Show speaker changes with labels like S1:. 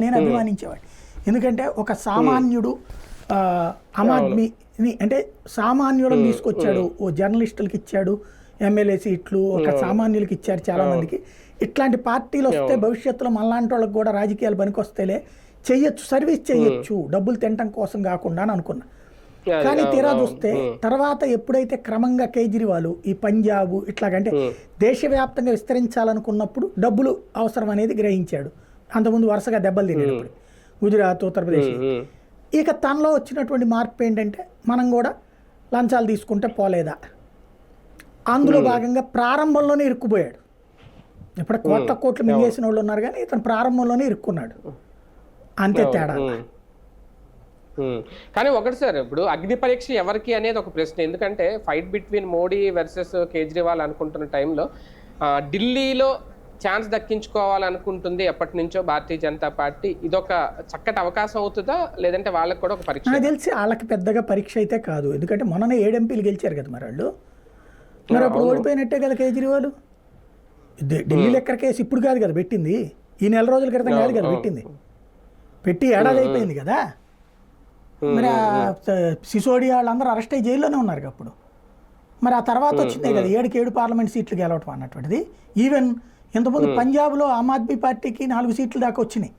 S1: నేను అభిమానించేవాడిని. ఎందుకంటే ఒక సామాన్యుడు ఆమ్ ఆద్మీని అంటే సామాన్యులను తీసుకొచ్చాడు, ఓ జర్నలిస్టులకి ఇచ్చాడు, ఎమ్మెల్యే సీట్లు ఒక సామాన్యులకి ఇచ్చారు చాలా మందికి. ఇట్లాంటి పార్టీలు వస్తే భవిష్యత్తులో మనలాంటి వాళ్ళకి కూడా రాజకీయాలు పనికొస్తేలే, చెయ్యొచ్చు, సర్వీస్ చెయ్యొచ్చు, డబ్బులు తినటం కోసం కాకుండా అని అనుకున్నా. కానీ తీరా చూస్తే తర్వాత ఎప్పుడైతే క్రమంగా కేజ్రీవాల్ ఈ పంజాబ్ ఇట్లాగంటే దేశవ్యాప్తంగా విస్తరించాలనుకున్నప్పుడు డబ్బులు అవసరం అనేది గ్రహించాడు. అంతకుముందు వరుసగా దెబ్బలు తినేటప్పుడు గుజరాత్, ఉత్తరప్రదేశ్. ఇక తనలో వచ్చినటువంటి మార్పు ఏంటంటే మనం కూడా లంచాలు తీసుకుంటే పోలేదా, అందులో భాగంగా ప్రారంభంలోనే ఇరుక్కుపోయాడు. ఇప్పుడు కోట్లు మింగేసిన వాళ్ళు ఉన్నారు, కానీ ఇతను ప్రారంభంలోనే ఇరుక్కున్నాడు, అంతే తేడా.
S2: కానీ ఒకటి సార్, ఇప్పుడు అగ్ని పరీక్ష ఎవరికి అనేది ఒక ప్రశ్న. ఎందుకంటే fight between Modi versus Kejriwal అనుకుంటున్న టైంలో ఢిల్లీలో ఛాన్స్ దక్కించుకోవాలనుకుంటుంది ఎప్పటి నుంచో భారతీయ జనతా పార్టీ. ఇదొక చక్కటి అవకాశం అవుతుందా, లేదంటే వాళ్ళకి కూడా ఒక పరీక్ష?
S1: నాకు తెలిసి వాళ్ళకి పెద్దగా పరీక్ష అయితే కాదు. ఎందుకంటే మొన్ననే 7 ఎంపీలు గెలిచారు కదా మరి వాళ్ళు. మరి అప్పుడు ఓడిపోయినట్టే కదా కేజ్రీవాల్. ఢిల్లీలో ఎక్కడ కేసు ఇప్పుడు కాదు కదా పెట్టింది, ఈ నెల రోజుల క్రితం కాదు కదా పెట్టింది, పెట్టి ఏడాది అయిపోయింది కదా. మరి సిసోడియా వాళ్ళందరూ అరెస్ట్ అయ్యి జైల్లోనే ఉన్నారు అప్పుడు. మరి ఆ తర్వాత వచ్చిందే కదా 7 పార్లమెంట్ సీట్లు గెలవటం అన్నటువంటిది. ఈవెన్ ఇంతకుముందు పంజాబ్లో ఆమ్ ఆద్మీ పార్టీకి 4 సీట్లు దాకా వచ్చినాయి.